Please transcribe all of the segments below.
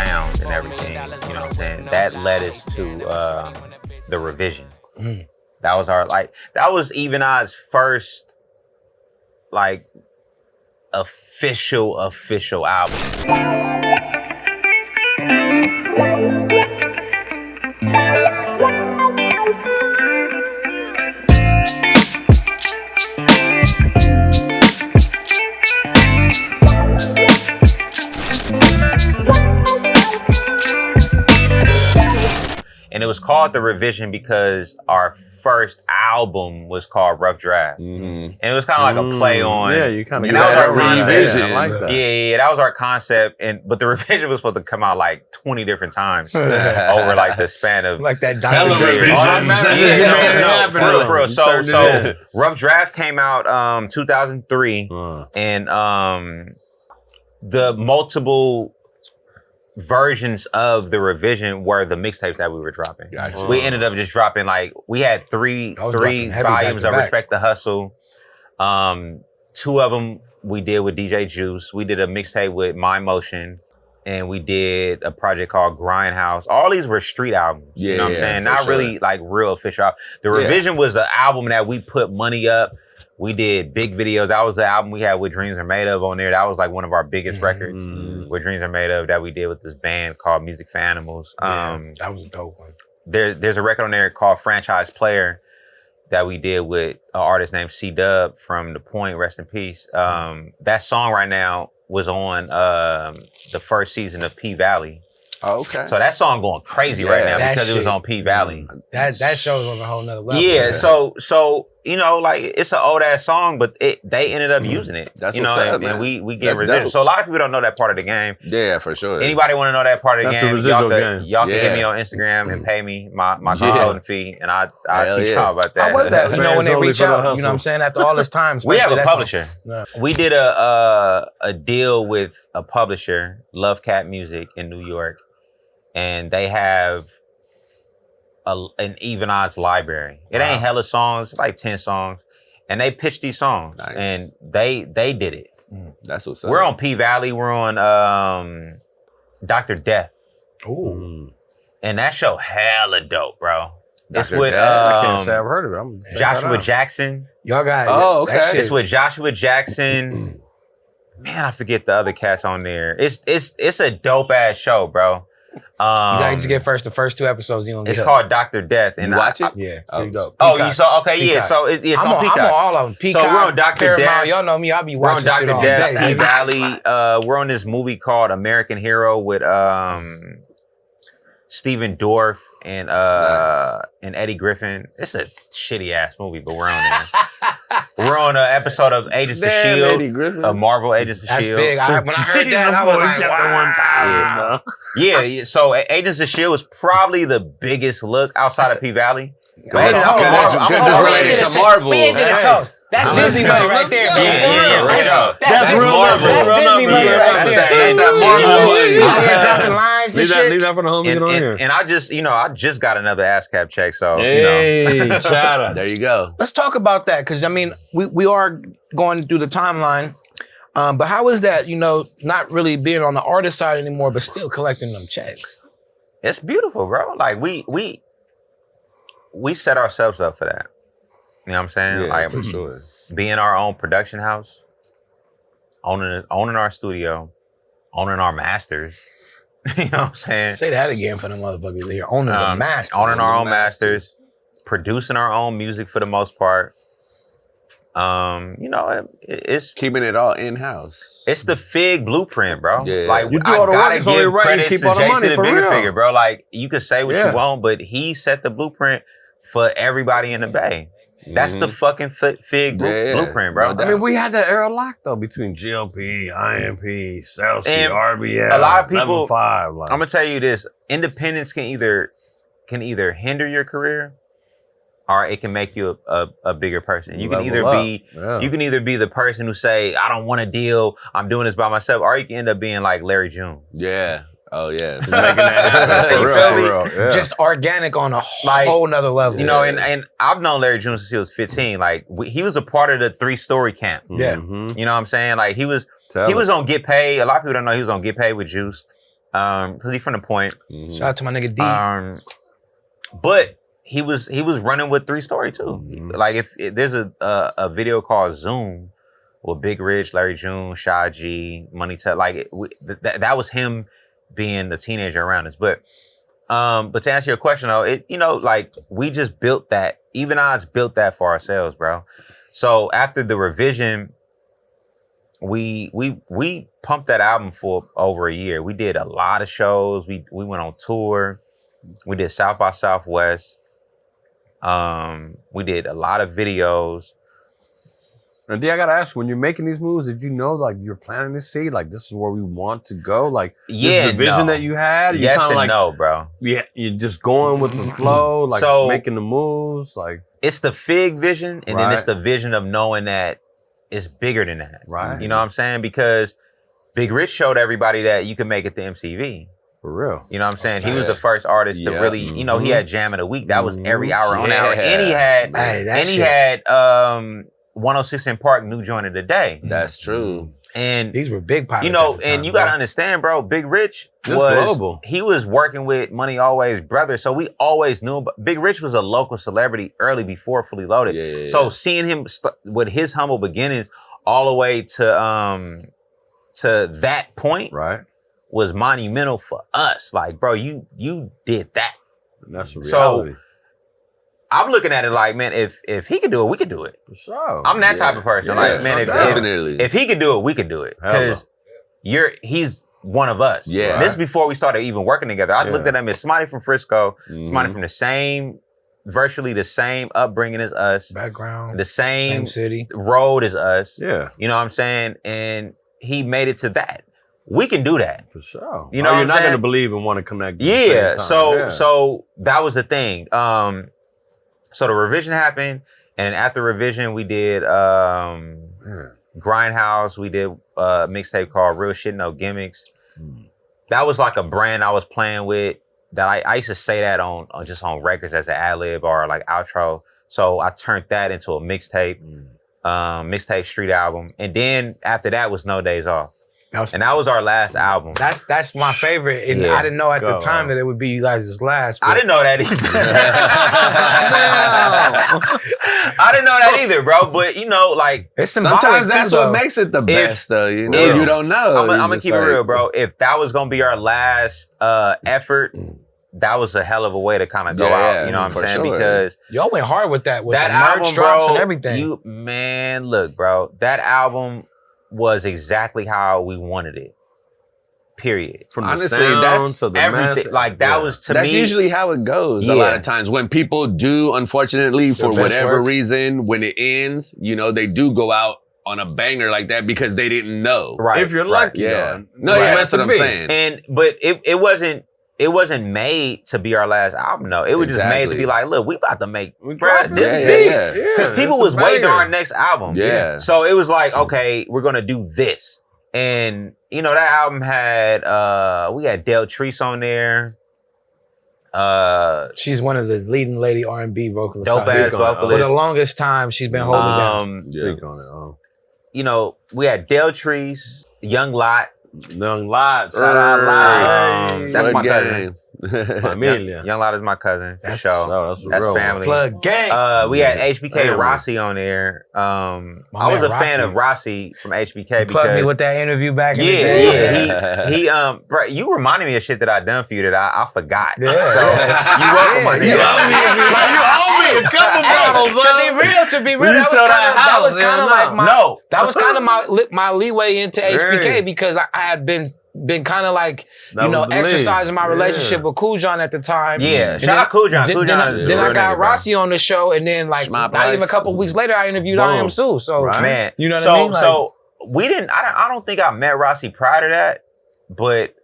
sound and everything, you know what I'm saying? That led us to the revision. That was that was EVENODDS' first official album. And it was called The Revision because our first album was called Rough Draft. And it was kind of like a play on. Yeah, you kind of that was our revision. I like that. Yeah, that was our concept. But The Revision was supposed to come out like 20 different times over like the span of like that for real. So Rough Draft came out 2003, and the multiple versions of The Revision were the mixtapes that we were dropping. Gotcha. We ended up just dropping we had three volumes of Respect the Hustle. 2 of them we did with DJ Juice. We did a mixtape with My Motion, and we did a project called Grindhouse. All these were street albums. You know what I'm saying? Not really like real official. The Revision was the album that we put money up. We did big videos. That was the album we had with Dreams Are Made Of on there. That was like one of our biggest records with Dreams Are Made Of that we did with this band called Music for Animals. That was a dope one. There's a record on there called Franchise Player that we did with an artist named C-Dub from The Point, rest in peace. That song right now was on the first season of P-Valley. Oh, okay. So that song going crazy right now because it was on P-Valley. That show's on a whole nother level. Yeah, so you know, like it's an old ass song, but they ended up using it. That's you what's know, up, man. And we get residual. So a lot of people don't know that part of the game. Yeah, for sure. Anybody want to know that part of the game? Y'all can hit me on Instagram and pay me my consulting fee, and I'll teach y'all about that. How was that? You know, when they reach out, you know what I'm saying? After all this time, we have a publisher. We did a deal with a publisher, Love Cat Music in New York, and they have an EVENODDS library. It ain't hella songs, it's like 10 songs. And they pitched these songs. Nice. And they did it. That's what's up. We're on P-Valley, we're on Dr. Death. Ooh. And that show hella dope, bro. It's with I can't say I've heard of it. Joshua Jackson. Y'all got okay. It's with Joshua Jackson. Man, I forget the other cats on there. It's a dope ass show, bro. You gotta just get the first 2 episodes. You don't. It's called Dr. Death, and you watch it. Yeah, pretty dope. Oh, you saw? Okay, Peacock. Yeah. So it's on Peacock. I'm on all of them. Peacock, so we're on Dr. Paramount. Death. Y'all know me. I'll be watching shit all day. We're on Dr. Death, P-Valley. We're on this movie called American Hero with Stephen Dorff and Eddie Griffin. It's a shitty ass movie, but we're on there. We're on an episode of Agents of S.H.I.E.L.D., of Marvel Agents of S.H.I.E.L.D. Big. When I heard that, I was like, wow. Yeah, so Agents of S.H.I.E.L.D. was probably the biggest look outside of P-Valley. Because it's related to Marvel. We ain't getting toast. That's Disney money right there. Yeah. That's real Marvel. That's Disney money right there. That's that Marvel money. Dropping lines and shit. Leave that for the homie. Get on here. And I just got another ASCAP check, so hey, shout out. There you go. Let's talk about that, because I mean, we are going through the timeline. But how is that, not really being on the artist side anymore, but still collecting them checks? It's beautiful, bro. Like we set ourselves up for that. You know what I'm saying? Yeah, like, for sure. Being our own production house, owning our studio, owning our masters. You know what I'm saying? Say that again for the motherfuckers here. Owning the masters. Owning our own masters, producing our own music for the most part. It's keeping it all in-house. It's the Fig blueprint, bro. Yeah. Like, you do all the work, it's only right. You keep all the money, for bigger real. figure, bro. Like, you could say what you want, but he set the blueprint for everybody in the Bay. That's the fucking Fig blueprint, bro. I mean, we had that era locked though between GLP, IMP, Selsky, And RBL. a lot of people. Level 5. Like. I'm gonna tell you this: independence can either hinder your career, or it can make you a bigger person. You can either be the person who say, I don't want to deal, I'm doing this by myself, or you can end up being like Larry June. Yeah. Oh yeah. Making that You feel me? Yeah. Just organic on a whole nother level. You know, and I've known Larry June since he was 15. Like he was a part of the 3-story camp. Yeah. You know what I'm saying? Like he was on Get Paid. A lot of people don't know he was on Get Paid with Juice. Because he's from the Point. Shout out to my nigga D. But he was running with 3 Story too. Like if there's a video called Zoom with Big Rich, Larry June, Shy G, Money Tech, like that was him being the teenager around us. But to answer your question though, like we just built that. EVENODDS built that for ourselves, bro. So after the revision, we pumped that album for over a year. We did a lot of shows. We went on tour. We did South by Southwest. We did a lot of videos. And D, I gotta ask, when you're making these moves, did you know like you're planting to see like this is where we want to go? Like this is the vision that you had? Yes and like, no, bro. Yeah, you're just going with the flow, like so, making the moves, like it's the Fig vision, and then it's the vision of knowing that it's bigger than that. Right. You know what I'm saying? Because Big Rich showed everybody that you can make it to MTV. For real. You know what I'm saying? He was the first artist to really, he had Jam of the Week. That was every hour on hour. And he had 106 in Park, New Joint of the Day. That's true. And these were big pilots. And you gotta understand, bro, Big Rich he was working with Money Always' brother. So we always knew Big Rich was a local celebrity early before Fully Loaded. Yeah. So seeing him with his humble beginnings all the way to that point was monumental for us. Like, bro, you did that. And that's the reality. So I'm looking at it like, man, if he could do it, we could do it. For sure. I'm that type of person. Like, man, if he could do it, we could do it. Because he's one of us. Yeah. And this is before we started even working together. I looked at him as somebody from Frisco, somebody from virtually the same upbringing as us. Background. The same city. Road as us. Yeah. You know what I'm saying? And he made it to that. We can do that. For sure. You know what I'm you're not saying? going to believe and want to connect. Yeah. So that was the thing. So the revision happened, and after revision, we did Grindhouse. We did a mixtape called Real Shit No Gimmicks. That was like a brand I was playing with. That I used to say that on records as an ad-lib or like outro. So I turned that into a mixtape, mixtape street album, and then after that was No Days Off. And that was our last album. That's my favorite. And I didn't know at the time that it would be you guys' last. I didn't know that either. I didn't know that either, bro. But like sometimes that's what makes it the best, though. You know, you don't know. I'm gonna keep it real, bro. If that was gonna be our last effort, that was a hell of a way to kind of go out. You know what I'm saying? Sure. Because y'all went hard with that that the album, drops bro, and everything. Look, bro, that album was exactly how we wanted it. Period. From the sound to the everything. message. Like that was to me. That's usually how it goes. A lot of times when people do, unfortunately, for whatever reason, when it ends, they do go out on a banger like that because they didn't know. Right. If you're lucky, yeah. No, that's what I'm saying. But it wasn't made to be our last album, though. It was just made to be like, look, we about to make this big. Because people was waiting on our next album. Yeah. So it was like, okay, we're gonna do this. And that album had we had Del Treese on there. She's one of the leading lady R&B vocalists. Dope ass vocalist. For the longest time, she's been holding down. We had Del Treese, Young Lot. Young Lot, shout out Lot. That's my cousin. Familia. Young Lot is my cousin for sure. That's family. Plug gang. We had HBK Rossi on there. I was a fan of Rossi from HBK because me with that interview back in the day. He bro, you reminded me of shit that I done for you that I forgot. Yeah. So you welcome, my nigga. You owe me a couple bottles. To be real, that was kind of like that was kind of my leeway into HBK because I had been kind of like, exercising my relationship with Cool John at the time. Yeah, shout out Cool John. Then I got Rossi on the show, and then like not even a couple of weeks later, I interviewed I Am Sue. So man, you know what I mean? So we didn't. I don't think I met Rossi prior to that, but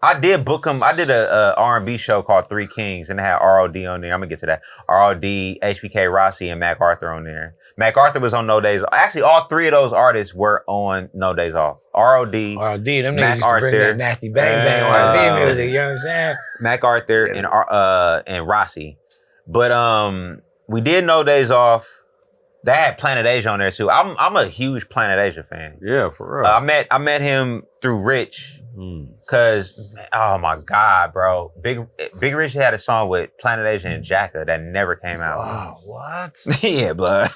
I did book him. I did a R&B show called Three Kings, and it had ROD on there. I'm gonna get to that. ROD, HBK Rossi, and Mac Arthur on there. Mac Arthur was on No Days Off. Actually, all three of those artists were on No Days Off. ROD, them niggas Mac used to bring that nasty bang bang R&B music. You know what I'm saying? Mac Arthur and Rossi, but we did No Days Off. They had Planet Asia on there too. I'm a huge Planet Asia fan. Yeah, for real. I met him through Rich. Cause oh my God, bro. Big Rich had a song with Planet Asia and Jacka that never came out. Wow, what? Yeah, blood.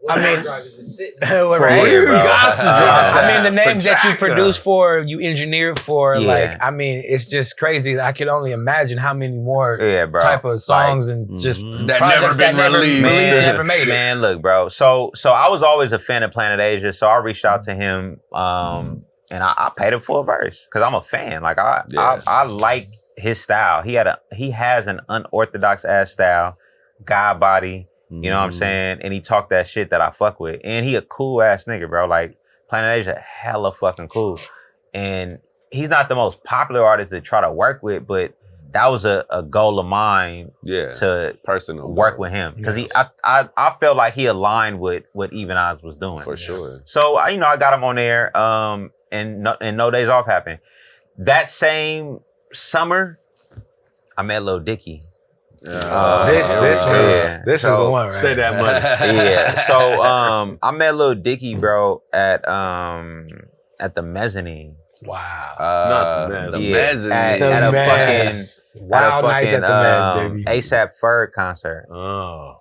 I mean, For real, bro. I mean, the names that you produce for, you engineered for, like, I mean, it's just crazy. I could only imagine how many more type of songs and just that never been released. Never made it. Man, look, bro. So I was always a fan of Planet Asia, so I reached out to him, and I paid him for a verse because I'm a fan. Like I like his style. He has an unorthodox ass style, guy body. You know what I'm saying? And he talked that shit that I fuck with. And he a cool ass nigga, bro. Like, Planet Asia, hella fucking cool. And he's not the most popular artist to try to work with, but that was a goal of mine to personal work with him. Because I felt like he aligned with what EVENODDS was doing. For sure. So, I got him on there, and No Days Off happened. That same summer, I met Lil Dicky. This is the one, right? Say that money. Yeah. So I met Lil Dicky, bro, at the Mezzanine. Wow. Not the Mezzanine. At a fucking Wild Nights at the Mezz, baby. ASAP Ferg concert. Oh.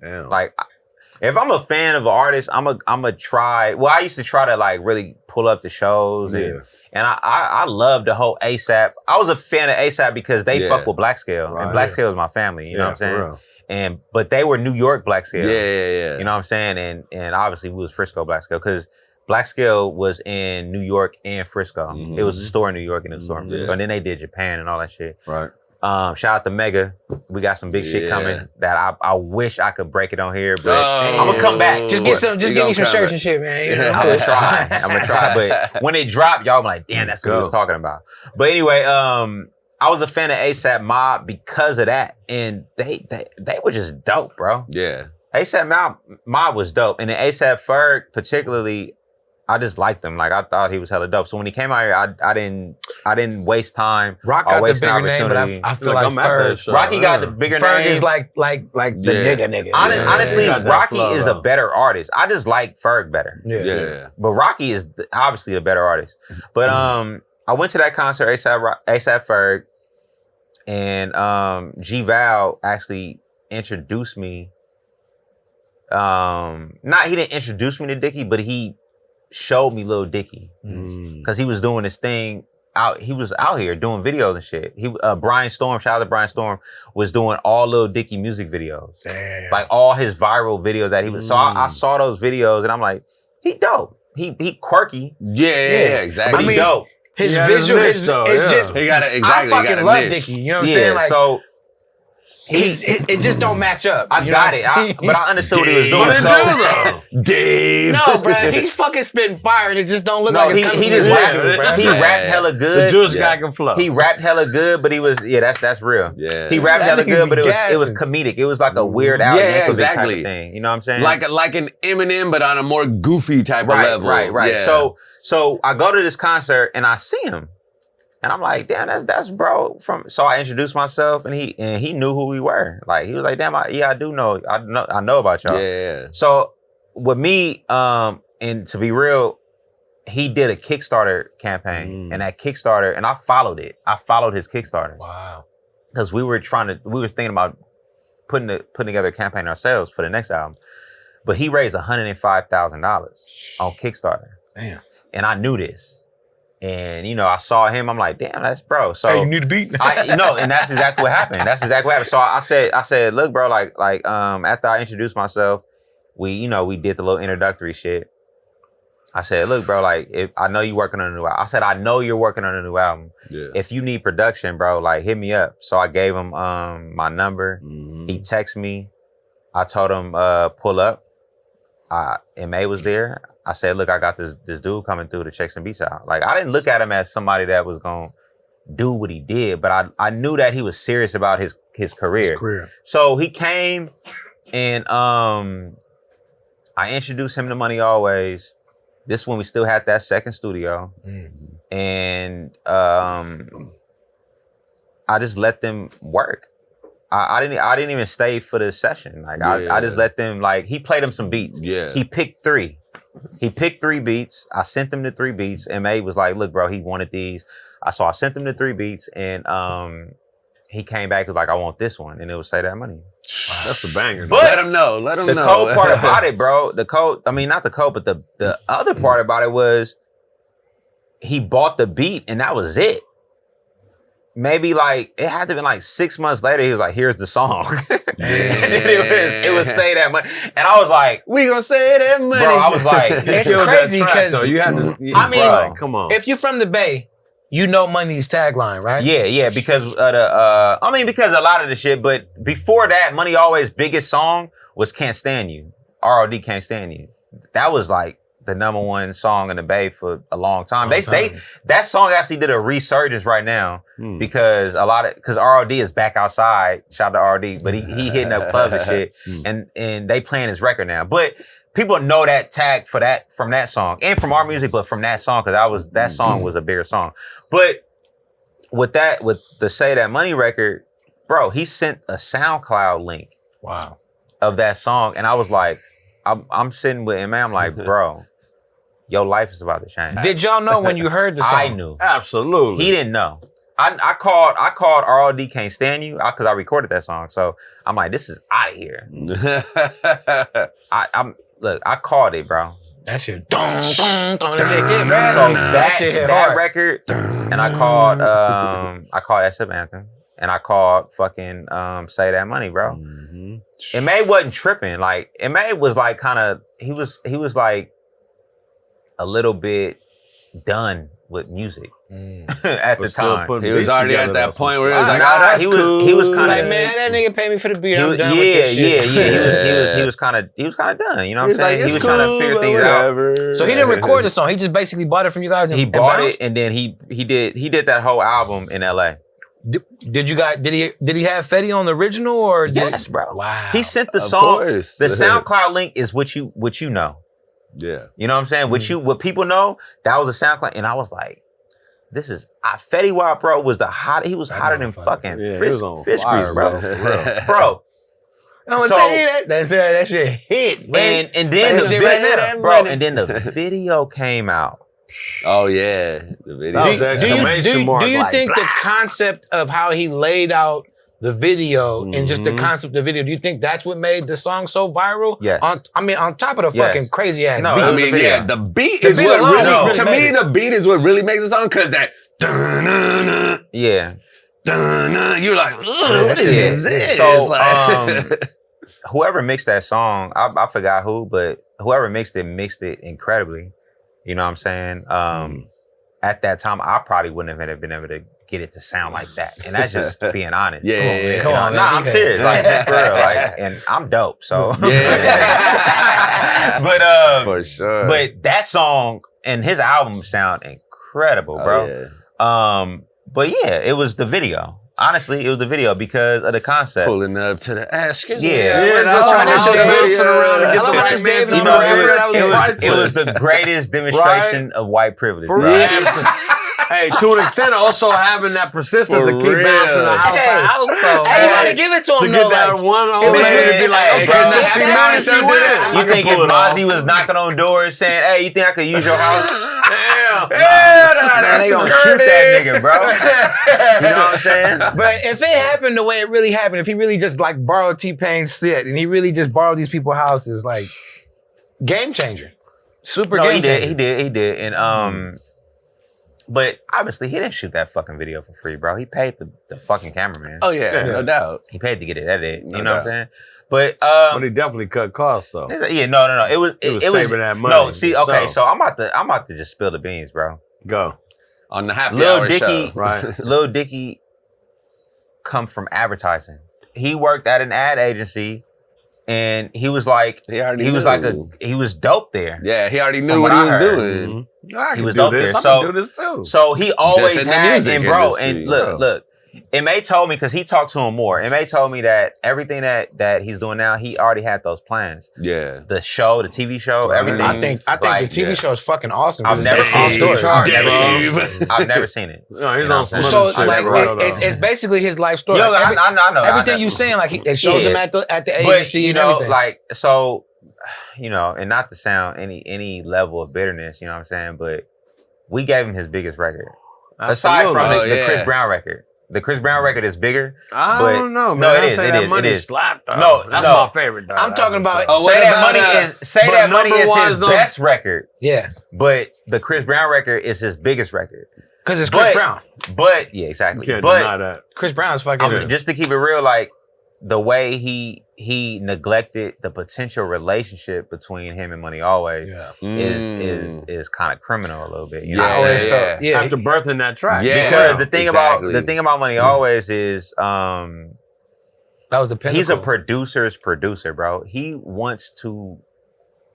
Damn. Like, if I'm a fan of an artist, I'm a try. Well, I used to try to like really pull up the shows and I love the whole ASAP. I was a fan of ASAP because they fuck with Black Scale. And Black Scale is my family, you know what I'm saying? But they were New York Black Scale. Yeah. You know what I'm saying? And obviously we was Frisco Black Scale because Black Scale was in New York and Frisco. It was a store in New York and a store in Frisco. And then they did Japan and all that shit. Right. Shout out to Mega. We got some big shit coming that I wish I could break it on here, but I'm gonna come back. Just give me some shirts and shit, man. I'm gonna try. But when it dropped, y'all be like, damn, that's what he was talking about. But anyway, I was a fan of ASAP Mob because of that. And they were just dope, bro. Yeah. ASAP Mob was dope. And then ASAP Ferg particularly, I just liked him. Like I thought he was hella dope. So when he came out here, I didn't waste time. Rock got the bigger name, but I feel like Ferg. Rocky got the bigger name. Ferg is like the nigga. Honestly, Rocky is a better artist. I just like Ferg better. Yeah. But Rocky is obviously the better artist. But I went to that concert, ASAP Ferg, and G Val actually introduced me. He didn't introduce me to Dickie, but he showed me Lil Dicky because he was doing this thing out. He was out here doing videos and shit. Brian Storm, shout out to Brian Storm, was doing all Lil Dicky music videos. Damn. Like all his viral videos that he was. So I saw those videos and I'm like, he dope. He quirky. Yeah, exactly. But he dope. His visual, it's just. He got it I exactly. fucking love Dicky. You know what I'm saying? Like, so. It just don't match up. I got it. But I understood what he was doing. So, Dave. No, bro. He's fucking spitting fire and it just don't look like it's coming he from his mouth, He rapped hella good. The Jewish guy can flow. He rapped hella good, but he was, that's real. Yeah. He rapped hella good, but it was comedic. It was like a weird Al Yankovic exactly. type of thing. You know what I'm saying? Like an Eminem, but on a more goofy type of level. Right. Yeah. So I go to this concert and I see him. And I'm like, damn, that's bro from. So I introduced myself, and he knew who we were. Like he was like, damn, I do know, I know about y'all. Yeah. So with me, and to be real, he did a Kickstarter campaign, and that Kickstarter, and I followed it. I followed his Kickstarter. Wow. Because we were thinking about putting together a campaign ourselves for the next album, but he raised $105,000 on Kickstarter. Damn. And I knew this. And, I saw him. I'm like, damn, that's bro. So hey, you need a beat. And that's exactly what happened. So I said, look, bro, like, after I introduced myself, we did the little introductory shit. I said, look, bro, like, if I know you're working on a new album. I said, I know you're working on a new album. Yeah. If you need production, bro, like, hit me up. So I gave him my number. He texted me. I told him, pull up. MA was there. I said, look, I got this dude coming through to check some beats out. Like, I didn't look at him as somebody that was going to do what he did, but I knew that he was serious about his career. So he came and I introduced him to Money Always. This when we still had that second studio. And I just let them work. I didn't even stay for the session. Like I just let them, like, he played him some beats. Yeah. He picked 3. He picked 3 beats. I sent him the 3 beats. MA was like, look, bro, he wanted these. So I sent him the 3 beats, and he came back and was like, I want this one. And it was Say That Money. Wow. That's a banger. But let him know. The cold part about it, bro, not the cold, but the other part about it was he bought the beat and that was it. Maybe like, it had to be like 6 months later, he was like, here's the song. And it was Say That Money. And I was like, we gonna say that money. Bro, I was like, it's crazy because you had to, I mean, bro, come on. If you're from the Bay, you know Money's tagline, right? Yeah, because because a lot of the shit, but before that, Money Always' biggest song was Can't Stand You. ROD Can't Stand You. That was like the #1 song in the Bay for a long time. That song actually did a resurgence right now because ROD is back outside. Shout out to ROD, but he hitting up clubs and shit, and they playing his record now. But people know that tag from that song and from our music, but from that song because that song was a bigger song. But with the Say That Money record, bro, he sent a SoundCloud link. Wow. Of that song, and I was like, I'm sitting with him, man. I'm like, bro, your life is about to change. Did y'all know when you heard the song? I knew. Absolutely. He didn't know. I called ROD Can't Stand You because I recorded that song. So I'm like, this is out of here. I called it, bro. That shit, that shit hit, man. So that shit hit that hard. record, and I called SF Anthem, and I called fucking Say That Money, bro. Mm-hmm. MA wasn't tripping. Like MA was like kind of he was like a little bit done with music at the time. He was already at that point where he was like, "Oh, that's cool." He was kind of like, man, that nigga paid me for the beat. I'm done with this shit. Yeah. He was kind of done. You know what I'm saying? He was trying to figure things out. So he didn't record the song. He just basically bought it from you guys. He bought it, and then he did that whole album in LA. Did you guys? Did he have Fetty on the original or? Yes, bro. Wow. He sent the song. The SoundCloud link is what you know. Yeah. You know what I'm saying? What people know, that was a SoundCloud. And I was like, this is, Fetty Wap, bro, was he was hotter than fucking fish grease, bro. Bro. I'm gonna say that shit hit, man. And then the video came out. Oh yeah. The video. Do you think the concept of how he laid out the video and just the concept of the video, do you think that's what made the song so viral? Yes. On top of the fucking crazy ass beat. I mean, the beat is what really, to me, the beat is what really makes the song, because that you're like, what is this? So whoever mixed that song, I forgot who, but whoever mixed it incredibly. You know what I'm saying? At that time, I probably wouldn't have been able to get it to sound like that. And that's just being honest. Come on, nah, I'm serious. Like, for real. Like, and I'm dope. So yeah. But for sure. But that song and his album sound incredible, bro. But yeah, it was the video. Honestly, it was the video because of the concept. Pulling up to the ass. Yeah, just trying to show the video around to get the white man. You know, it was the greatest demonstration of white privilege. For real. Hey, to an extent, also having that persistence to keep bouncing the house to house, though. Hey, you gotta give it to him, though. To get that one old lady to be like, you think if Mozzie was knocking on doors saying, hey, you think I could use your house? Damn. Man, they gonna shoot that nigga, bro. You know what I'm saying? But if it happened the way it really happened, if he really just like borrowed T-Pain's shit and he really just borrowed these people's houses, like, game changer. Super game changer. He did. And, but obviously, he didn't shoot that fucking video for free, bro. He paid the fucking cameraman. Oh, yeah, no doubt. He paid to get it edited. You know what I'm saying? But he definitely cut costs, though. Yeah, no. It was saving that money. No, see, okay, so I'm about to just spill the beans, bro. Go. On the happy hour show. Right. Lil Dicky come from advertising. He worked at an ad agency. And he was like, he was dope there. Yeah, he already knew what he was doing. Mm-hmm. He was dope there. So, I can do this too. So he always had, and bro, and look, M.A. told me, because he talked to him more. M.A. told me that everything that he's doing now, he already had those plans. Yeah. The show, the TV show, everything. I think the TV show is fucking awesome. I've never seen it. I've never seen it. No, he's on some so like it's basically his life story. Yo, I know. Everything you saying, like it shows him at the agency and everything. Like, so you know, and not to sound any level of bitterness, you know what I'm saying, but we gave him his biggest record. Aside from the Chris Brown record. The Chris Brown record is bigger. I don't know, man. No, it is. It is. Slapped, no, that's my favorite. Dog. I'm talking about. Say that money is his best record. Yeah. But the Chris Brown record is his biggest record. Because it's Chris Brown. But yeah, exactly. You can't deny that. Chris Brown's fucking. Just to keep it real, like the way he neglected the potential relationship between him and Money Always is kind of criminal a little bit. You know? I always felt after birthing that track. Yeah, because the thing about Money Always is that was the pinnacle. He's a producer's producer, bro. He wants to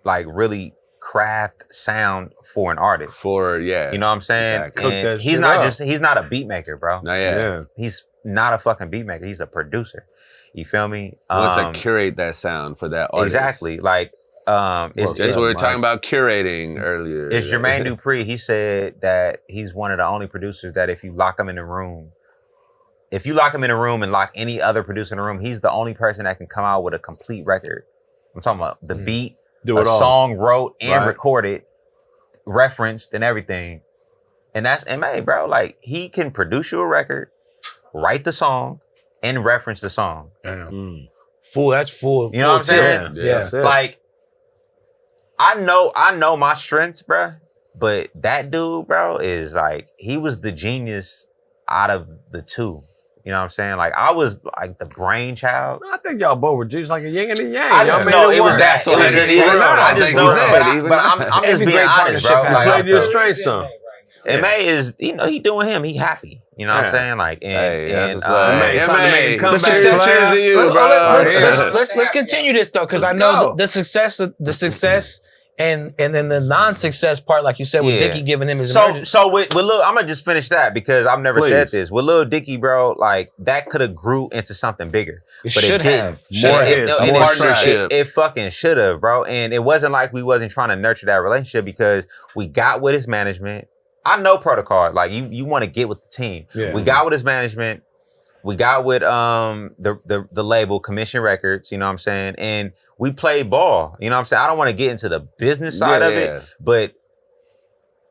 like really craft sound for an artist. You know what I'm saying? Exactly. And he's not a beat maker, bro. He's not a fucking beat maker. He's a producer. You feel me? Wants to curate that sound for that artist. Exactly. Like, that's what we were talking about curating earlier. It's Jermaine Dupri. He said that he's one of the only producers that if you lock him in a room and lock any other producer in the room, he's the only person that can come out with a complete record. I'm talking about the beat, song wrote and recorded, referenced and everything. And that's M.A., bro. Like, he can produce you a record, write the song, and reference the song. Full. That's full. You know what I'm saying? Yeah. Like, I know my strengths, bro. But that dude, bro, is like, he was the genius out of the two. You know what I'm saying? Like, I was like the brainchild. I think y'all both were just like a yin and a yang. It was that. I just know. But I'm just being honest, bro. Like, played your strengths, though. M.A. is, you know, he doing him. He happy. You know what I'm saying? Like, let's continue this though, because I know the success and then the non-success part, like you said, with Dickie giving him his So with Lil, I'm gonna just finish that because I've never said this. With Lil Dicky, bro, like that could have grew into something bigger. It should have. It fucking should have, bro. And it wasn't like we wasn't trying to nurture that relationship because we got with his management. I know protocol. Like you want to get with the team. Yeah. We got with his management. We got with the label Commission Records. You know what I'm saying? And we played ball. You know what I'm saying? I don't want to get into the business side of it, but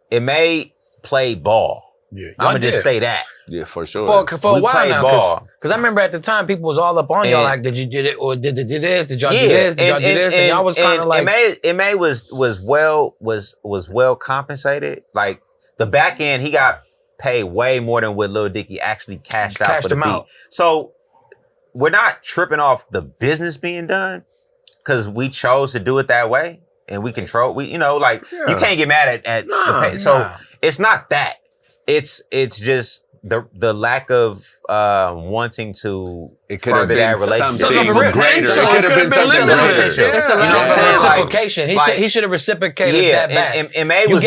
it may play ball. Yeah, I'm gonna just say that. Yeah, for sure. For a while now, because I remember at the time people was all up on y'all like, did you do it or did you do this? Did y'all do this? Did y'all do this? And y'all was kind of like, M.A. was well compensated. Like the back end, he got paid way more than what Lil Dicky actually cashed out for the beat. So we're not tripping off the business being done because we chose to do it that way and we control. You can't get mad at the pay. So it's not that. It's just the lack of wanting to further that relationship. It could have been something greater. It's the lack of reciprocation. He should have reciprocated that back. And M.A. was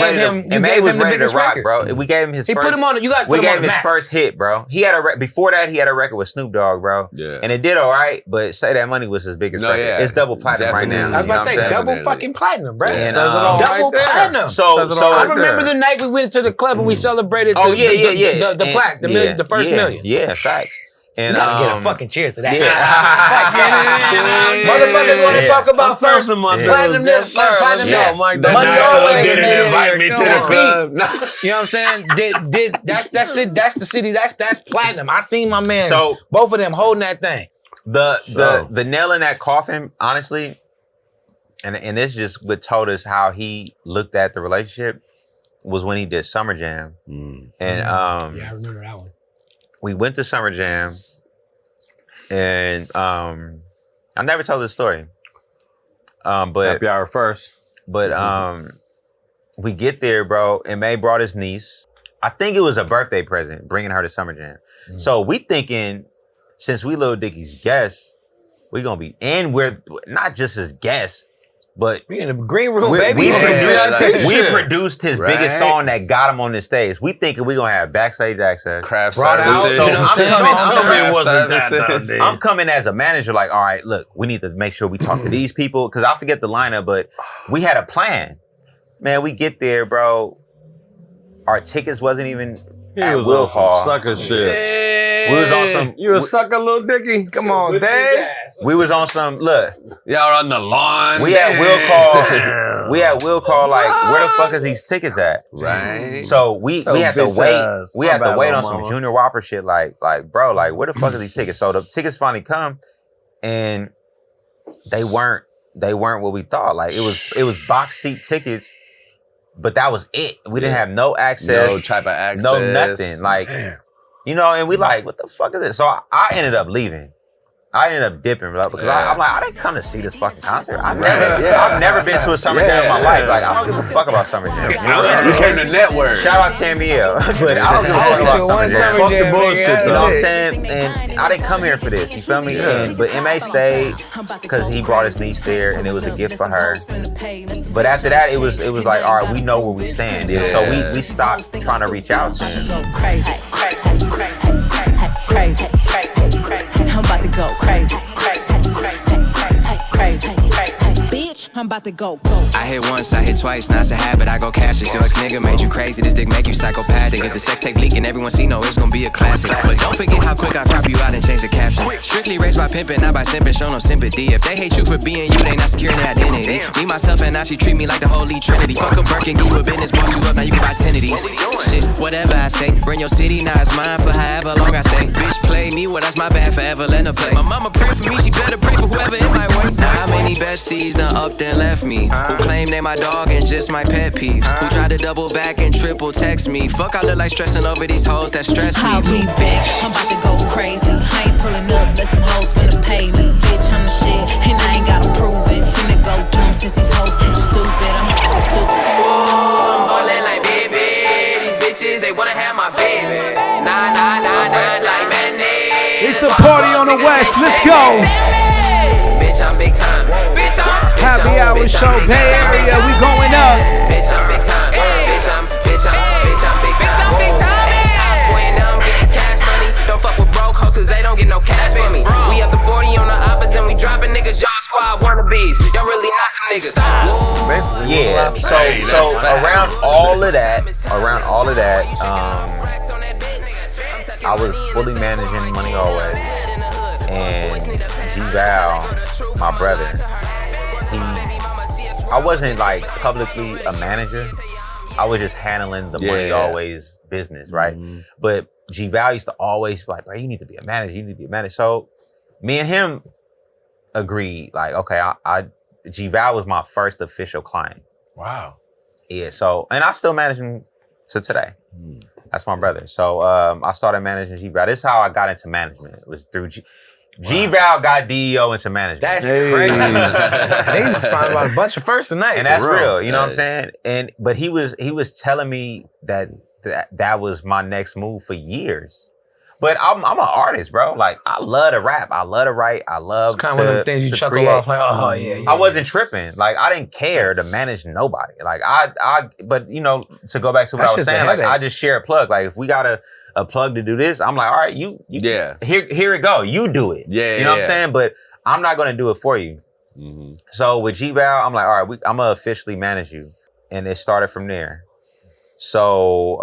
ready to rock, bro. We gave him his first. Put him on. You guys put him on. We gave him his first hit, bro. He had before that he had a record with Snoop Dogg, bro. Yeah. And it did all right, but Say That Money was his biggest record. It's double platinum right now. I was about to say double fucking platinum, bro. Double platinum. So I remember the night we went to the club and we celebrated the plaque, the first million. Yeah, facts. And you gotta get a fucking cheers to that. Motherfuckers want to talk about first platinum this, platinum that. Money always invite me to the club. You know what I'm saying? That's it. That's the city. That's platinum. I seen my man. So both of them holding that thing. The nail in that coffin, honestly, and this just what told us how he looked at the relationship was when he did Summer Jam. And I remember that one. We went to Summer Jam, and I never told this story. But happy hour first. But we get there, bro, and May brought his niece. I think it was a birthday present, bringing her to Summer Jam. So we thinking, since we Lil Dicky's guests, we gonna be, and we're not just his guests, but we in the green room, baby. We produced his biggest song that got him on the stage. We thinking we gonna have backstage access, craft services. So I'm coming as a manager, like, all right, look, we need to make sure we talk to these people because I forget the lineup, but we had a plan. Man, we get there, bro. Our tickets wasn't even at will call. Sucker shit. We was on some. You a sucker, little Dickie? Come on, Dave. We was on some. Look, y'all on the lawn. We had Will call. We had Will call. Like, where the fuck is these tickets at? Right. So we had to wait. We had to wait on some mama. Junior Whopper shit. Like, bro, like, where the fuck are these tickets? So the tickets finally come, and they weren't what we thought. Like, it was box seat tickets. But that was it. We didn't have no access. No type of access. No nothing. Like, you know, and we like, what the fuck is this? So I ended up leaving. I ended up dipping, bro, because I'm like, I didn't come to see this fucking concert. I've never been to a summer jam in my life. Like, I don't give a fuck about summer jam. You know what I'm saying? You came to network. Shout out Camille. But I don't give a fuck about summer jam. Fuck the bullshit, You know though. what I'm saying? And I didn't come here for this. You feel me? But MA stayed because he brought his niece there, and it was a gift for her. But after that, it was like, all right, we know where we stand. And so we stopped trying to reach out to him. Crazy. I'm about to go crazy. Bitch, I'm about to go. I hit once, I hit twice, now it's a habit, I go cash it. Your ex-nigga made you crazy, this dick make you psychopathic. If the sex tape leaking, everyone see, no, it's gonna be a classic. But don't forget how quick I crop you out and change the caption. Strictly raised by pimping, not by simping, show no sympathy. If they hate you for being you, they not securing their identity. Me, myself, and now she treat me like the Holy Trinity. Fuck a Birkin, give you a business, boss you up, now you can buy 10 of these. Shit, whatever I say, bring your city, now it's mine for however long I stay. Bitch, play me, well, that's my bad, forever let her play. My mama pray for me, she better pray for whoever in my way. Now how many besties done up then left me? Who claim they my dog and just my pet peeves? Who try to double back and triple text me? Fuck, I look like stressing over these hoes that stress me. I'll be back, I'm about to go crazy. I ain't pulling up, let some hoes finna pay me. Bitch, I'm the shit, and I ain't gotta prove it. Finna go dumb since these hoes think I'm stupid. I'm ballin' like baby. These bitches, they wanna have my baby. Nah, fresh like mayonnaise. It's a party on the West, let's go. Bitch, I'm big time. Bitch, I'm Happy hour show, Bay Area, we going up. Bitch, I'm big time. Bitch, I'm big time. Boy, and now I'm getting cash money. Don't fuck with broke hoes, cause they don't get no cash for me. We up to 40 on the uppers and we dropping niggas. Y'all squad wannabes. Y'all really not them niggas. Yeah. So around all of that, I was fully managing Money Always. And G-Val, my brother, I wasn't like publicly a manager. I was just handling the Money Always business, right? Mm-hmm. But G-Val used to always be like, bro, you need to be a manager, So me and him agreed, like, okay, G-Val was my first official client. Wow. Yeah, so, and I still manage him to today. That's my brother. So I started managing G-Val. This is how I got into management. It was through G-Val got D.E.O into management. That's crazy. They just found out a bunch of firsts tonight. And that's real, you know what I'm saying? But he was telling me that was my next move for years. But I'm an artist, bro. Like, I love to rap. I love to write. I love it's kind of one of the things you chuckle create. off like, oh yeah. I wasn't tripping. Like, I didn't care to manage nobody. Like, but you know, to go back to what I was saying, like, I just share a plug. Like, if we got a plug to do this, I'm like, all right, you here it go. You do it. Yeah. You know what I'm saying? But I'm not gonna do it for you. Mm-hmm. So with G-Val, I'm like, all right, I'm gonna officially manage you. And it started from there. So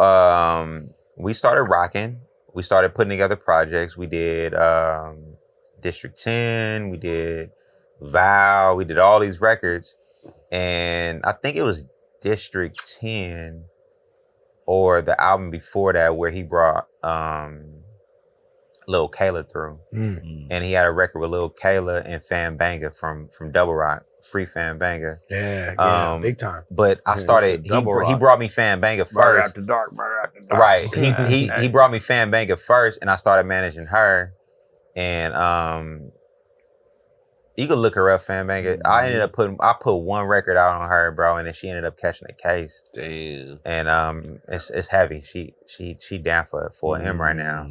we started rocking. We started putting together projects. We did District 10, we did Vow, we did all these records. And I think it was District 10 or the album before that where he brought Lil Kayla through. Mm-hmm. And he had a record with Lil Kayla and Fan Banga from Double Rock, Free Fan Banga. Yeah, big time. But I started, he brought me Fan Banga first. Murder After Dark. Right. He brought me Fan Banga first and I started managing her. And you could look her up, Fan Banga. Mm-hmm. I put one record out on her, bro, and then she ended up catching a case. Damn. And it's heavy. She down for him right now.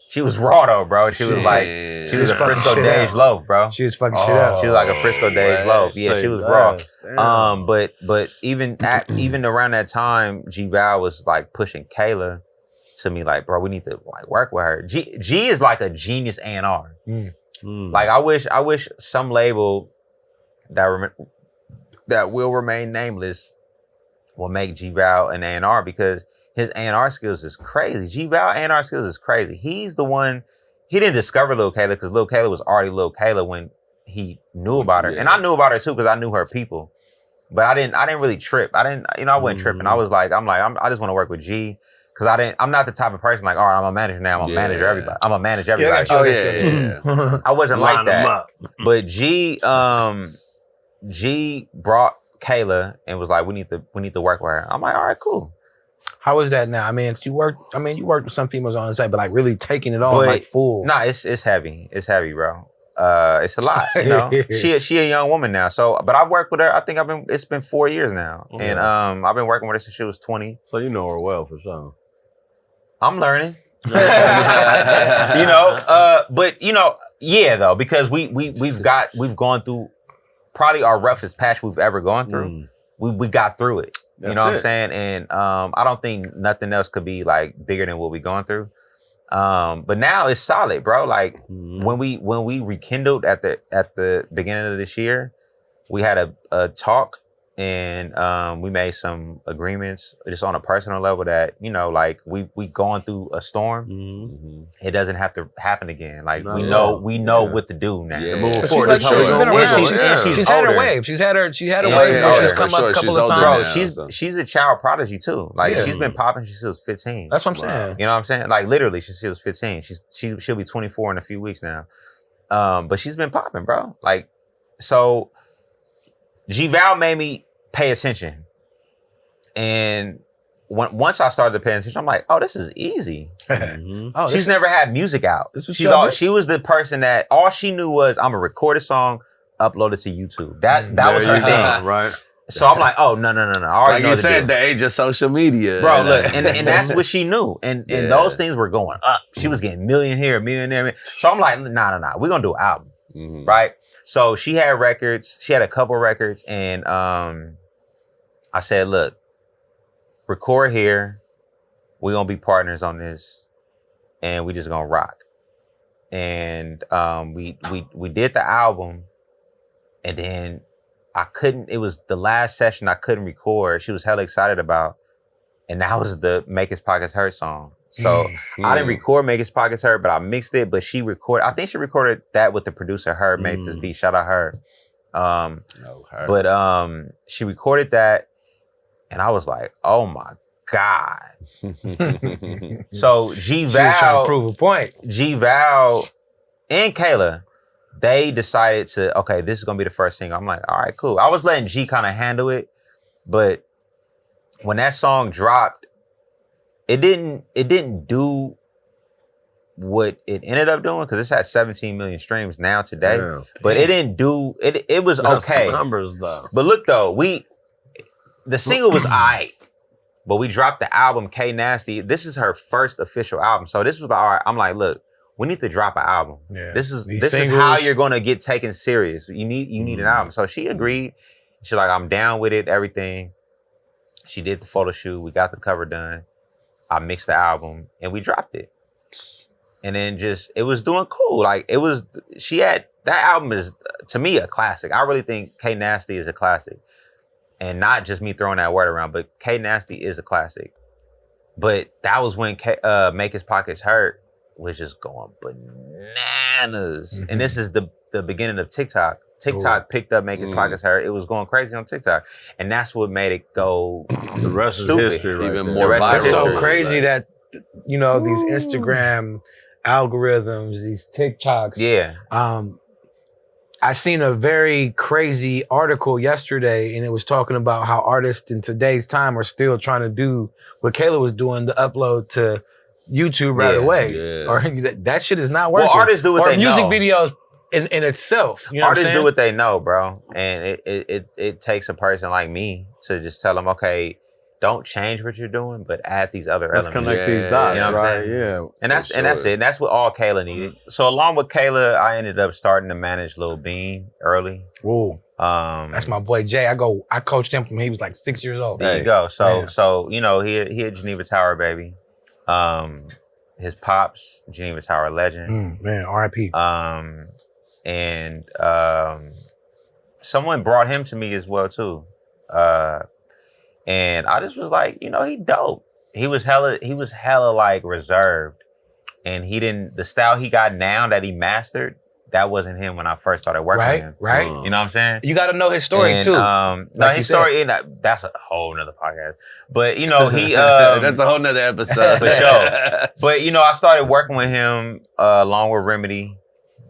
She was raw though, bro. She was like, she was a Frisco Days loaf, bro. She was fucking shit up. She was like a Frisco Days loaf. Yeah, she was raw. Damn. But even around that time, G-Val was like pushing Kayla to me, like, bro, we need to like work with her. G is like a genius A&R. Like I wish some label that will remain nameless will make G-Val an A&R because his A&R skills is crazy. G-Val A&R skills is crazy. He's the one, he didn't discover Lil Kayla because Lil Kayla was already Lil Kayla when he knew about her. And I knew about her too because I knew her people. But I didn't really trip. I wasn't tripping. I was like, I just want to work with G. Cause I'm not the type of person like, all right, I'm a manager now. I'm gonna manage everybody. I'm gonna manage everybody. I wasn't like that. But G brought Kayla and was like, we need to work with her. I'm like, all right, cool. How is that now? I mean, you worked with some females on the site, but like really taking it on like full. Nah, it's heavy. It's heavy, bro. It's a lot, you know. She a young woman now. So, but I've worked with her. I think it's been 4 years now. And I've been working with her since she was 20. So you know her well for sure. I'm learning. You know, but you know, yeah, though, because we've gone through probably our roughest patch we've ever gone through. We got through it. You know what I'm saying? And I don't think nothing else could be like bigger than what we've gone through. But now it's solid, bro. Like when we rekindled at the beginning of this year, we had a talk and we made some agreements just on a personal level that, you know, like we going through a storm. It doesn't have to happen again. Like we know what to do now. Moving forward, she's had her wave. She's had her wave. She's come up a couple of times. Bro, she's a child prodigy too. Like she's been popping since she was 15. That's what I'm saying. You know what I'm saying? Like literally since she was 15. She'll be 24 in a few weeks now. But she's been popping, bro. Like, so G-Val made me pay attention. And once I started to pay attention, I'm like, oh, this is easy. She's never had music out. She was the person that all she knew was I'm gonna record a song, upload it to YouTube. That was her thing. Right. So I'm like, oh, no. I already like you said, the age of social media. Bro, look, and that's what she knew. And those things were going up. She was getting million here, million there. So I'm like, nah. We're gonna do an album. Right? So she had records, she had a couple records, and I said, look, record here. We're gonna be partners on this, and we just gonna rock. And we did the album, and then it was the last session I couldn't record. She was hella excited about, and that was the Make His Pockets Hurt song. So I didn't record Make His Pockets Hurt, but I mixed it. But I think she recorded that with the producer, her, made this beat. Shout out her. But she recorded that, and I was like, oh my God. So G-Val, she was trying to prove a point. G-Val and Kayla, they decided to, okay, this is gonna be the first single. I'm like, all right, cool. I was letting G kind of handle it, but when that song dropped, it didn't do what it ended up doing because it's at 17 million streams now today. But it didn't do it. It was okay. Numbers though. But look though, the single was aight, but we dropped the album K Nasty. This is her first official album, so this was all right. I'm like, look, we need to drop an album. This is how you're gonna get taken serious. You need an album. So she agreed. She's like, I'm down with it. Everything. She did the photo shoot. We got the cover done. I mixed the album and we dropped it. And then it was doing cool. Like that album is, to me, a classic. I really think K Nasty is a classic. And not just me throwing that word around, but K Nasty is a classic. But that was when Make His Pockets Hurt was just going bananas. And this is the beginning of TikTok. TikTok picked up Make His Pockets Hurt. It was going crazy on TikTok. And that's what made it go the rest stupid. Is history, right? Even more viral. It's so crazy that, you know, these Instagram algorithms, these TikToks. Yeah. I seen a very crazy article yesterday, and it was talking about how artists in today's time are still trying to do what Kayla was doing, to upload to YouTube right away. Yeah. Or that shit is not working. Well, artists do what they know. Or music videos in itself. You know artists what I'm saying? do what they know, bro. And it takes a person like me to just tell them, okay, don't change what you're doing, but add these other elements. Let's connect these dots, you know right? Yeah. And that's it. And that's what all Kayla needed. So along with Kayla, I ended up starting to manage Lil Bean early. Whoa. That's my boy Jay. I coached him from he was like 6 years old. There you go. So you know, he had Geneva Tower, baby. His pops, Geneva Tower legend. Man, R.I.P. And someone brought him to me as well too. And I just was like, you know, he dope. he was hella like reserved, and the style he got now that he mastered. That wasn't him when I first started working with him. Right. You know what I'm saying? You got to know his story too. Like his story, that's a whole nother podcast. But he that's a whole nother episode. For sure. But I started working with him along with Remedy.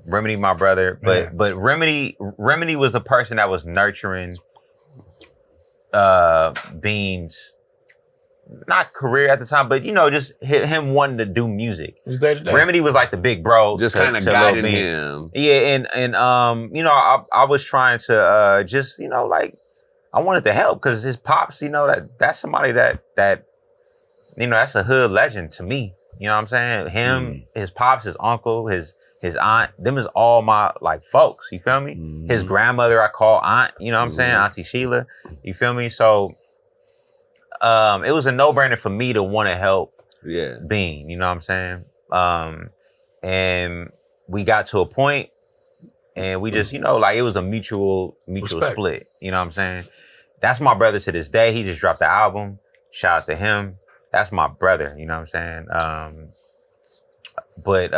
Remedy, my brother. But Remedy was a person that was nurturing Bean's not career at the time, but just him wanting to do music. Remedy was like the big bro, just kind of guiding him. Yeah, and I was trying to just like I wanted to help because his pops, that's somebody that that's a hood legend to me. You know what I'm saying? Him, his pops, his uncle, his aunt, them is all my like folks. You feel me? His grandmother I call aunt. You know what I'm saying? Auntie Sheila. You feel me? So. It was a no-brainer for me to want to help Bean, you know what I'm saying? And we got to a point and we just, like it was a mutual split, you know what I'm saying? That's my brother to this day. He just dropped the album. Shout out to him. That's my brother, you know what I'm saying? But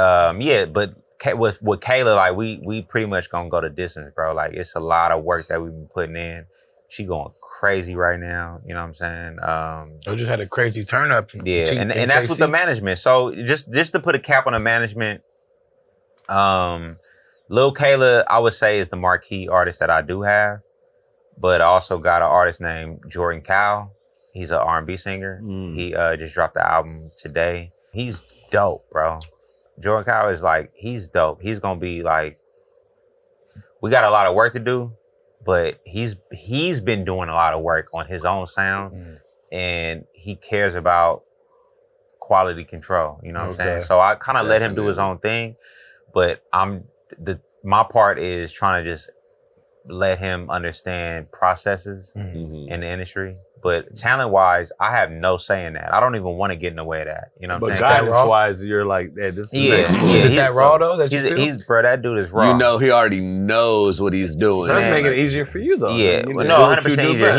with Kayla, like we pretty much gonna go the distance, bro. Like it's a lot of work that we've been putting in. She going crazy right now, you know what I'm saying? I just had a crazy turn up. Yeah, and that's with the management. So just to put a cap on the management, Lil Kayla, I would say is the marquee artist that I do have, but I also got an artist named Jordan Cowell. He's an R&B singer. He just dropped the album today. He's dope, bro. Jordan Cowell is like, he's dope. He's gonna be like, we got a lot of work to do. But he's been doing a lot of work on his own sound, and he cares about quality control. You know what I'm saying? So I kind of let him do his own thing, but my part is trying to just let him understand processes in the industry. But talent-wise, I have no say in that. I don't even want to get in the way of that. You know what I'm saying? But guidance-wise, you're like, hey, this is Is that raw though? Bro, that dude is raw. He already knows what he's doing. So that's making it easier for you though. Yeah, no, 100% easier.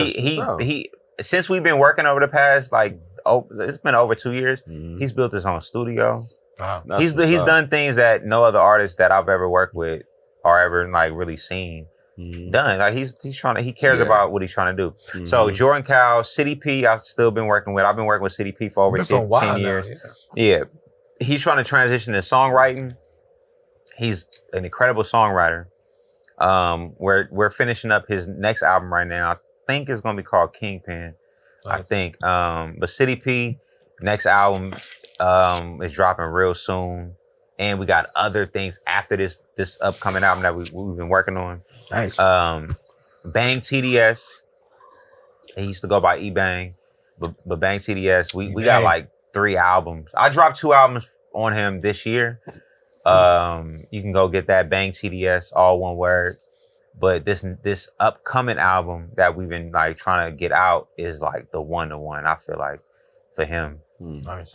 He since we've been working over the past it's been over 2 years. He's built his own studio. Wow. He's done things that no other artist that I've ever worked with or ever like really seen. Done. Like he's trying to, he cares about what he's trying to do. So Jordan Cowell, City P, I've still been working with. I've been working with City P for over 10 years. Yeah. He's trying to transition to songwriting. He's an incredible songwriter. We're finishing up his next album right now. I think it's gonna be called Kingpin. I think. But City P, next album is dropping real soon. And we got other things after this upcoming album that we've been working on. Nice. Bang TDS. He used to go by E-Bang. But Bang TDS, we got like 3 albums. I dropped 2 albums on him this year. You can go get that, Bang TDS, all one word. But this upcoming album that we've been like trying to get out is like the one-to-one, I feel like, for him. Nice.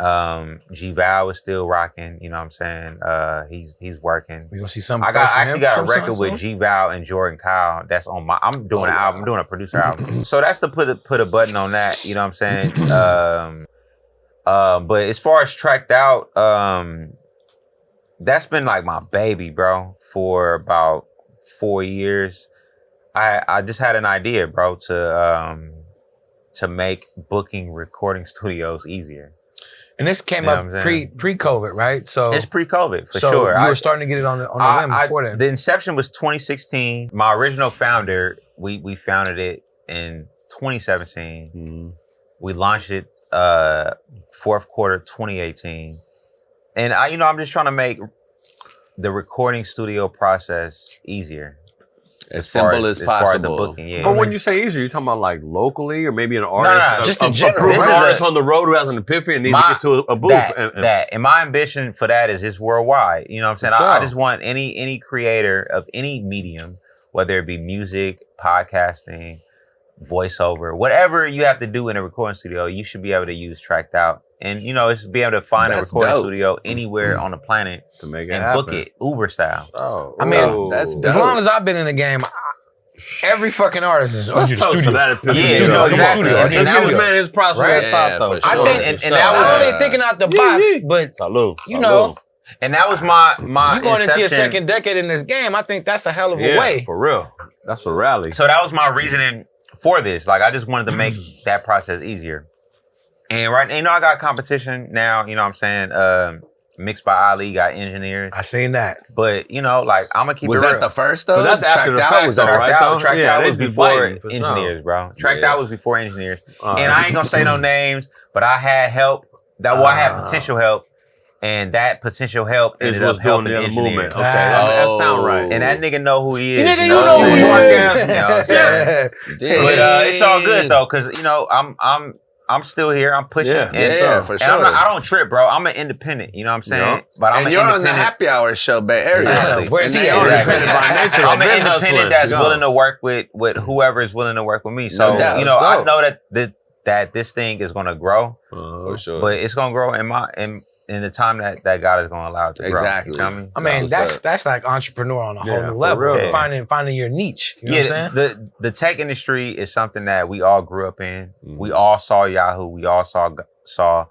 G-Val is still rocking, you know what I'm saying? He's working. We gonna see something. I actually got a record with G-Val and Jordan Cowell. That's on I'm doing an album, I'm doing a producer album. So that's to put a button on that, you know what I'm saying? But as far as tracked out, that's been like my baby, bro, for about 4 years. I just had an idea, bro, to make booking recording studios easier. And this came up pre-COVID, right? So it's pre-COVID for so sure. You were starting to get it on the whim before then. The inception was 2016. My original founder, we founded it in 2017. We launched it fourth quarter 2018. And I'm just trying to make the recording studio process easier. As simple as possible. Booking, yeah. But when you say easier, you're talking about like locally or maybe an artist, just in general. An artist on the road who has an epiphany and needs to get to a booth. And my ambition for that is just worldwide. You know what I'm saying? Sure. I just want any creator of any medium, whether it be music, podcasting, voiceover, whatever you have to do in a recording studio, you should be able to use Tracked Out. And, it's be able to find a recording studio anywhere on the planet to make it and happen. book it Uber style. I mean, that's dope. As long as I've been in the game, Every fucking artist is. Let's toast to that. Yeah, exactly. Let's give this man his props for that thought, though. I think, and that was only thinking out the box, but you know. And that was my you going into your second decade in this game. I think that's a hell of a way. For real. That's a rally. So that was my reasoning for this. Like, I just wanted to make that process easier. And right, you know, I got competition now. You know what I'm saying? Mixed by Ali, got engineers. I seen that. But, you know, like, I'm going to keep it real. Was that the first, though? That's after the fact, though, right? Tracked out was before engineers, bro. Tracked out was before engineers. And I ain't going to say no names, but I had help. I had potential help. And that potential help ended up helping the engineers. Okay, that sound right. And that nigga know who he is. Nigga, you know who he is. You know what I'm saying? But it's all good, though, because, you know, I'm still here. I'm pushing. Yeah, for sure. I don't trip, bro. I'm an independent. You know what I'm saying? Yeah. But I'm and you're on the happy hour show, Bay Area. Exactly. Where's he? Independent by nature. I'm an independent that's willing to work with whoever is willing to work with me. So, you know, I know that this thing is going to grow. For sure. But it's going to grow in the time that God is going to allow it to grow. Exactly. You know what I mean? I mean, that's like entrepreneur on a whole new level. Yeah. Finding your niche. You know what I'm saying? The tech industry is something that we all grew up in. We all saw Yahoo. We all saw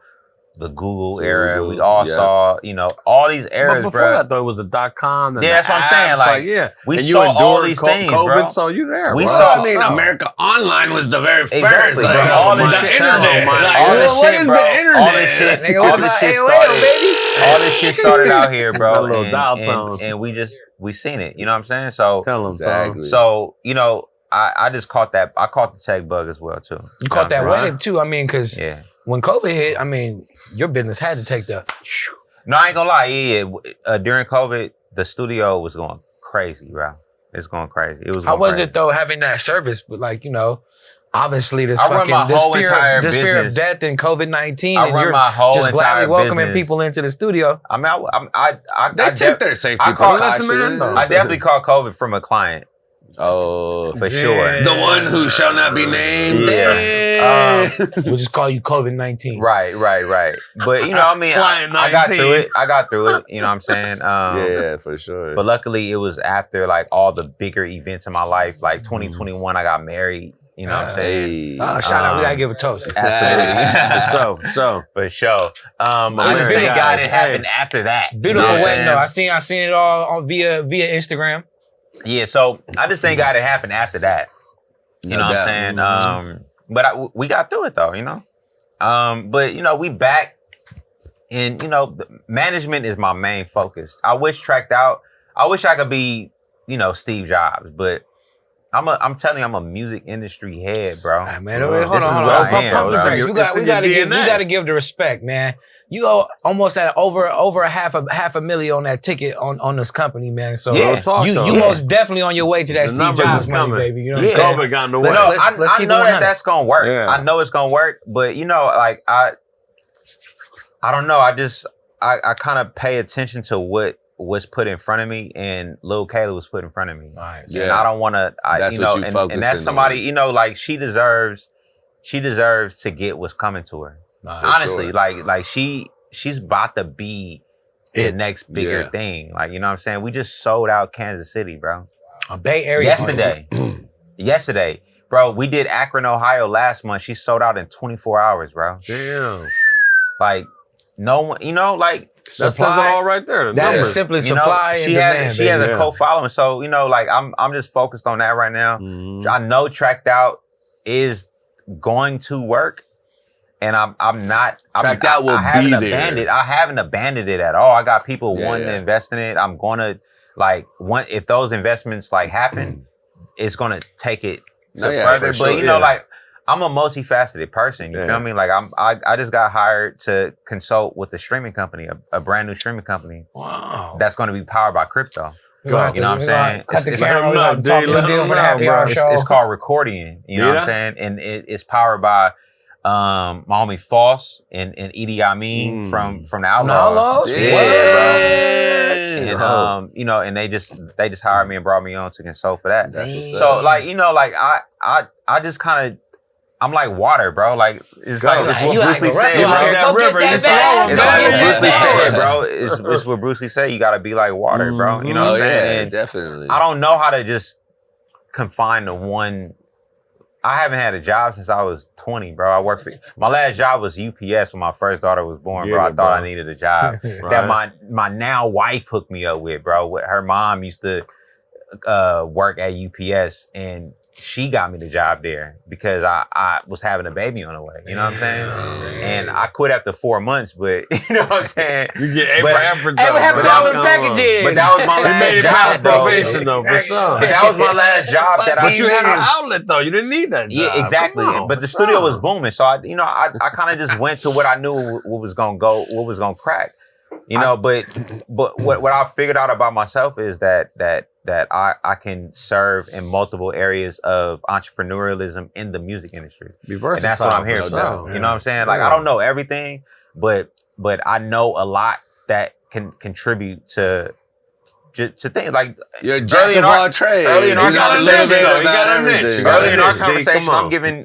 the Google era. We all saw, you know, all these eras, but before that, though, it was the .com. And that's what I'm saying. Like we and saw all these things, COVID, bro. so you there. We bro. saw. I mean, America Online was the very first. Exactly, like, all this the shit. internet. What is the internet? All this shit. Nigga, All this shit AOL, started. baby. All this shit started out here, bro. That little dial tone. And we seen it. You know what I'm saying? So tell them exactly. So you know, I just caught that. I caught the tech bug as well too. You caught that wave too. I mean, because when COVID hit, I mean, your business had to take the. No, I ain't gonna lie. During COVID, the studio was going crazy, bro. It's going crazy. It was. How was it though having that service? But like, you know, obviously this fear of death and COVID-19, and you're just gladly welcoming people into the studio. I mean, they take their safety precautions. I definitely caught COVID from a client. Oh, for sure. The one who shall not be named. Yeah. We'll just call you COVID-19. Right. But you know, I mean, I got through it. You know what I'm saying? Yeah, for sure. But luckily, it was after like all the bigger events in my life. Like 2021, I got married. You know what I'm saying? Shout out, we gotta give a toast. Absolutely. For sure. I just thank God it happened after that. Beautiful wedding though. I seen it all via Instagram. Yeah, so I just thank God it happened after that. You know what I'm saying? But we got through it though, you know? But, you know, we back. And, you know, management is my main focus. I wish Tracked Out. I wish I could be, you know, Steve Jobs, but I'm telling you, I'm a music industry head, bro. Right, man, hold on. We gotta give the respect, man. You owe almost at over a half a million on that ticket on this company, man. So you most definitely on your way to that Steve Jobs money, baby. You know what I'm saying? Got in the way. Let's keep know that's gonna work. Yeah. I know it's gonna work, but you know, like I don't know. I kind of pay attention to what was put in front of me, and Lil Kayla was put in front of me. Right. Yeah. And I don't want to. That's you know, what you focus and that's somebody. On. You know, like she deserves to get what's coming to her. Honestly, like she's about to be the next bigger thing. Like, you know what I'm saying? We just sold out Kansas City, bro. Bay Area. Yesterday, bro. We did Akron, Ohio last month. She sold out in 24 hours, bro. Damn. Like no one, you know, like. That says it all right there. That is simply supply and demand. She has a co-following, so you know, like I'm just focused on that right now. Mm-hmm. I know Tracked Out is going to work, and I'm not. Tracked Out will be there. I haven't abandoned it at all. I got people wanting to invest in it. I'm gonna if those investments like happen, it's gonna take it further. But you know, like. I'm a multifaceted person. You feel me? Like I just got hired to consult with a streaming company, a brand new streaming company. Wow. That's going to be powered by crypto. You know what I'm saying? It's called Recordian. You know what I'm saying? And it's powered by my homie Foss and Idi Amin from the Outlaws. And you know, and they just hired me and brought me on to consult for that. That's what's so like, you know, like I just kind of. I'm like water, bro. Like it's like it's what Bruce Lee said, bro. It's what Bruce Lee said. You gotta be like water, bro. You know what I'm saying? Definitely. I don't know how to just confined to one. I haven't had a job since I was 20, bro. I worked for my last job was UPS when my first daughter was born, bro. I thought I needed a job that my now wife hooked me up with, bro. Her mom used to work at UPS, and she got me the job there because I was having a baby on the way. You know what I'm saying? And I quit after 4 months, but you know what I'm saying? You get Abraham packages. But that was my last job, bro. Probation, though, for sure. But that was my last job that But you had an outlet, though. You didn't need that job. Yeah, exactly. But the studio was booming, so I kind of just went to what I knew what was gonna go, what was gonna crack. You know, but what I figured out about myself is that I can serve in multiple areas of entrepreneurialism in the music industry. Be versatile, and that's what I'm here for. You know what I'm saying? Like I don't know everything, but I know a lot that can contribute to things like you're a jack of all trades. Early in our conversation,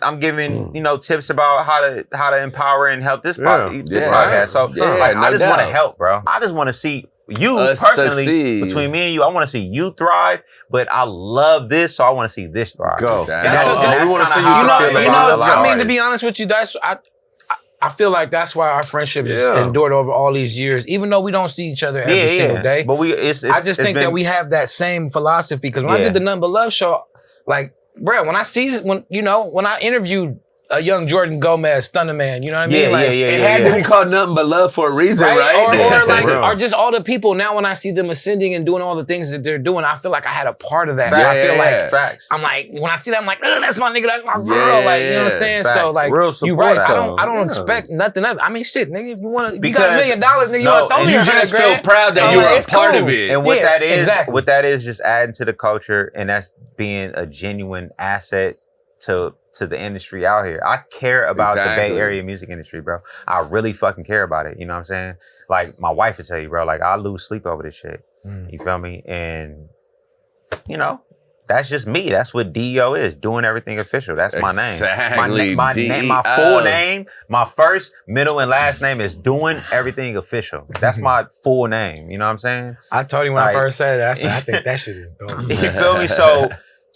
I'm giving tips about how to empower and help this podcast. So I just want to help, bro. I just want to see you personally succeed. Between me and you. I want to see you thrive, but I love this, so I want to see this thrive. Go. That's want to see I mean, to be honest with you, I feel like that's why our friendship has endured over all these years, even though we don't see each other every single day. But I just think that we have that same philosophy because when I did the Nothing But Love show, like, bro, when I interviewed a young Jordan Gomez, Thunder Man, you know what I mean? It had to be called Nothing But Love for a reason, right? Or just all the people. Now when I see them ascending and doing all the things that they're doing, I feel like I had a part of that. So I feel like facts. I'm like, when I see that, I'm like, that's my nigga, that's my girl. Like, you know what I'm saying? Facts. So like, you right. I don't expect nothing else. I mean, shit, nigga, if you got $1 million, nigga, you want to throw me you just feel proud that you were a part of it. And what that is just adding to the culture, and that's being a genuine asset to the industry out here. I care about the Bay Area music industry, bro. I really fucking care about it. You know what I'm saying? Like my wife would tell you, bro, like I lose sleep over this shit. You feel me? And that's just me. That's what D.E.O is, doing everything official. That's my name. My full name, my first, middle, and last name is doing everything official. That's my full name. You know what I'm saying? I told you when I first said it, I think that shit is dope. You feel me?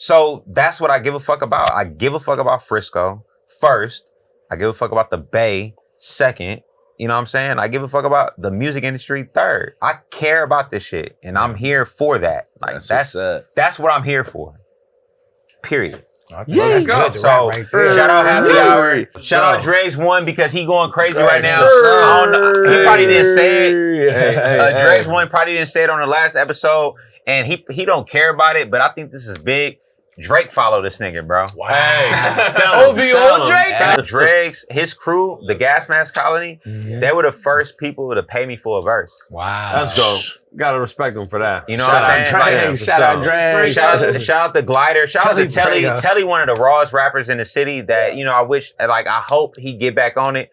So that's what I give a fuck about. I give a fuck about Frisco first. I give a fuck about the Bay second. You know what I'm saying? I give a fuck about the music industry third. I care about this shit, and I'm here for that. Like that's what I'm here for. Period. Let's go. So shout out Happy Hour. Shout out Dre's one because he going crazy right now. I don't know. He probably didn't say it. Dre's one probably didn't say it on the last episode, and he don't care about it. But I think this is big. Drake followed this nigga, bro. Wow. Hey, Drake? Drake's, his crew, the Gas Mask Colony, they were the first people to pay me for a verse. Wow. Let's go. Gotta respect them for that. You know what I'm saying? Shout out Drake. Shout out the Glider. Shout out to Telly. Telly, one of the rawest rappers in the city that, I hope he get back on it.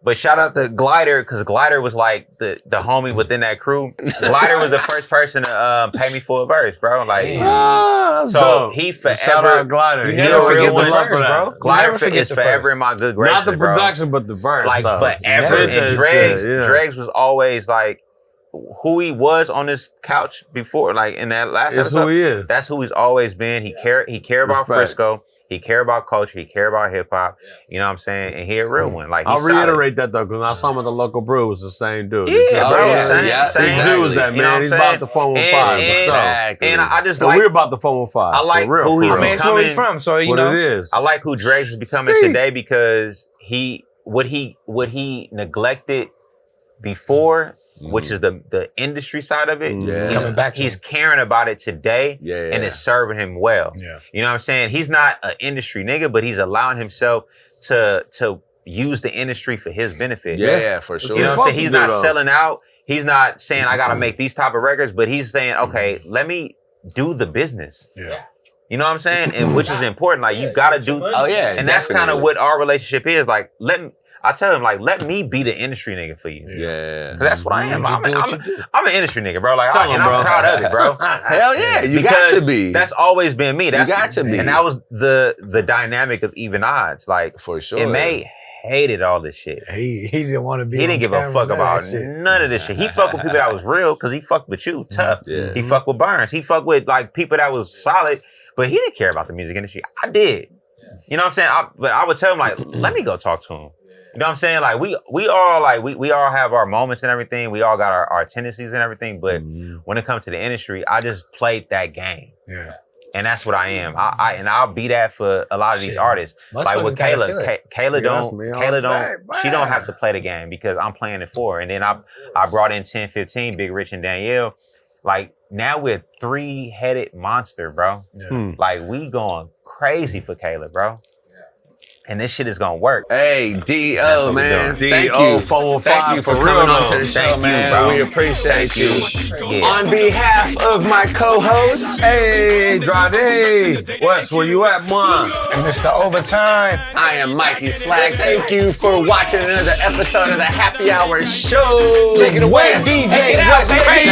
But shout out to Glider, because Glider was like the homie within that crew. Glider was the first person to pay me for a verse, bro. Like, that's dope. He forever. Shout out Glider. You never forget the verse, bro. Glider is forever in my good graces, not the production, but the verse. Like forever. And Dregs was always like who he was on this couch before, like in that last episode. Who he is. That's who he's always been. He care about Frisco. He care about culture. He care about hip hop. You know what I'm saying? And he a real one. Like I'll reiterate that though, because I saw him at the local brew. It was the same dude. Yeah, bro. Same. Exactly. That, man. You know he's about the 415. And I just we're about the 415. I like who he's becoming. Where he's from, so you know. What it is. I like who Drake is becoming today because what he neglected before, which is the industry side of it. He's caring about it today, and it's serving him well. Yeah. You know what I'm saying? He's not an industry nigga, but he's allowing himself to use the industry for his benefit. Yeah, for sure. You know what I'm saying? He's not selling out. He's not saying I gotta make these type of records, but he's saying, okay, let me do the business. Yeah. You know what I'm saying? And which is important. Like you gotta do. Oh yeah. And that's kind of what our relationship is. Like I tell him, like, let me be the industry nigga for you. Yeah. Because that's what I am. I'm an industry nigga, bro. Like, I'm proud of it, bro. Hell yeah, you got to be. That's always been me. That's you got to be. And that was the dynamic of EVENODDS. Like, for sure. And May hated all this shit. He didn't want to be. He didn't give a fuck about none of this shit. He fucked with people that was real because he fucked with you, tough. Yeah. He fucked with Burns. He fucked with like people that was solid. But he didn't care about the music industry. I did. You know what I'm saying? But I would tell him like, let me go talk to him. You know what I'm saying? Like we all have our moments and everything. We all got our tendencies and everything. But when it comes to the industry, I just played that game. Yeah. And that's what I am. I'll be that for a lot of these artists. Like with Kayla, she don't have to play the game because I'm playing it for her. And then I brought in 10-15, Big Rich and Danielle. Like now we're 3-headed monster, bro. Yeah. Like we going crazy for Kayla, bro. And this shit is gonna work. Hey, D.E.O, man. D.E.O 415 Thank you for coming on to the show, man. Bro. We appreciate you. Yeah. On behalf of my co-host, hey, Drade. Wes, where you at, man? And Mr. Overtime. I am Mikey Slack. Thank you for watching another episode of the Happy Hour Show. Take it away, DJ Wes Crazy.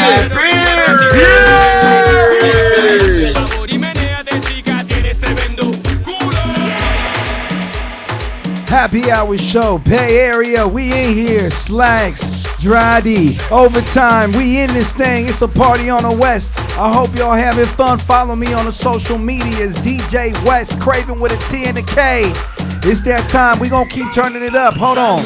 Happy Hour Show, Bay Area, we in here. Slacks, Drade, Overtime, we in this thing. It's a party on the West. I hope y'all having fun. Follow me on the social medias, DJ West Craven with a T and a K. It's that time. We gonna keep turning it up. Hold on.